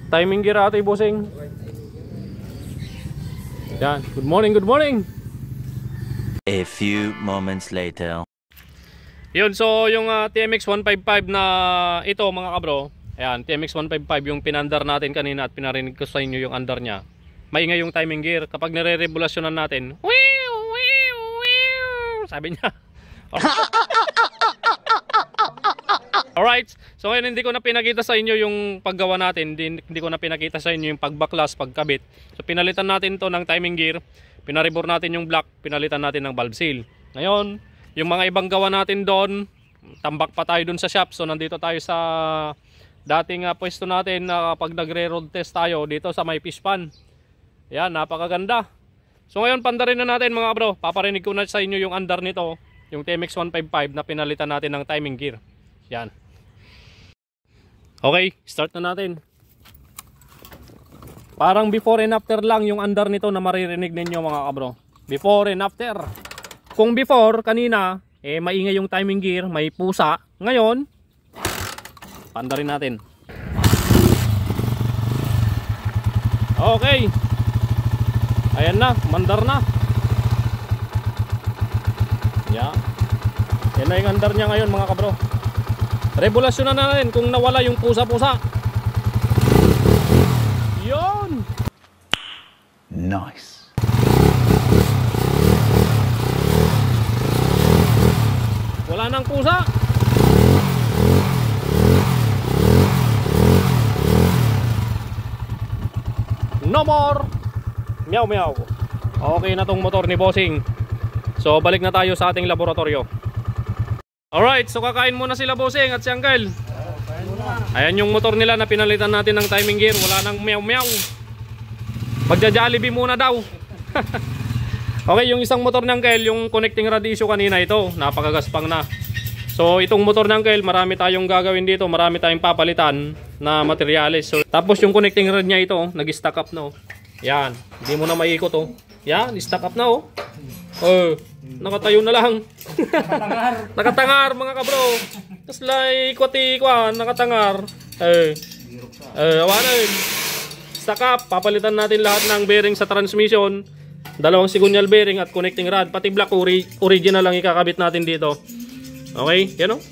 timing gear ate bossing. Yan, good morning, good morning. A few moments later. Yun, so yung TMX 155 na ito mga kabro, ayan, TMX 155 yung pinandar natin kanina at pinarinig ko sa inyo yung andar nya. Maingay yung timing gear. Kapag nire-revolusyonan natin, sabi niya. Alright, so ngayon hindi ko na pinakita sa inyo yung paggawa natin, hindi ko na pinakita sa inyo yung pagbaklas, pagkabit. So pinalitan natin to ng timing gear, pinaribor natin yung block, pinalitan natin ng valve seal. Ngayon, yung mga ibang gawa natin doon, tambak pa tayo doon sa shop. So nandito tayo sa dating pwesto natin na pag nagre-road test tayo dito sa may fish pan. Yan, napakaganda. So ngayon pandarin na natin mga bro. Paparinig ko na sa inyo yung andar nito, yung TMX 155 na pinalitan natin ng timing gear. Yan. Okay, start na natin. Parang before and after lang yung andar nito na maririnig ninyo mga kabro. Before and after. Kung before kanina, maingay yung timing gear, may pusa. Ngayon, pandarin natin. Okay. Ayan na, mandar na. Yan. Yan na yung andar niya ngayon mga kabro. Revolusyonan na natin kung nawala yung pusa-pusa. Yun. Nice. Wala nang pusa. No more. Meow meow. Okay na tong motor ni bossing. So balik na tayo sa ating laboratorio. Alright, so kakain muna sila bossing at si Uncle. Ayan yung motor nila na pinalitan natin ng timing gear. Wala nang meow meow. Magja-Jollibee muna daw. Okay, yung isang motor ng Uncle, yung connecting rod issue kanina ito, napakagaspang na. So itong motor ng Uncle, marami tayong gagawin dito, marami tayong papalitan na materyales. So, tapos yung connecting rod niya ito, nag-stack up na. Yan, hindi mo na maiikot oh. Yan, stack up na oh. Nakatayo na lang. Nakatangar mga kabro. Tapos like ikot-ikot, nakatangar. Awanan. Stack up, papalitan natin lahat ng bearing sa transmission. Dalawang sigunyal bearing at connecting rod. Pati block original lang ikakabit natin dito. Okay, yan o.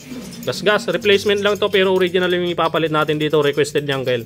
Gas-gas, replacement lang to pero original yung ipapalit natin dito. Requested niya Uncle.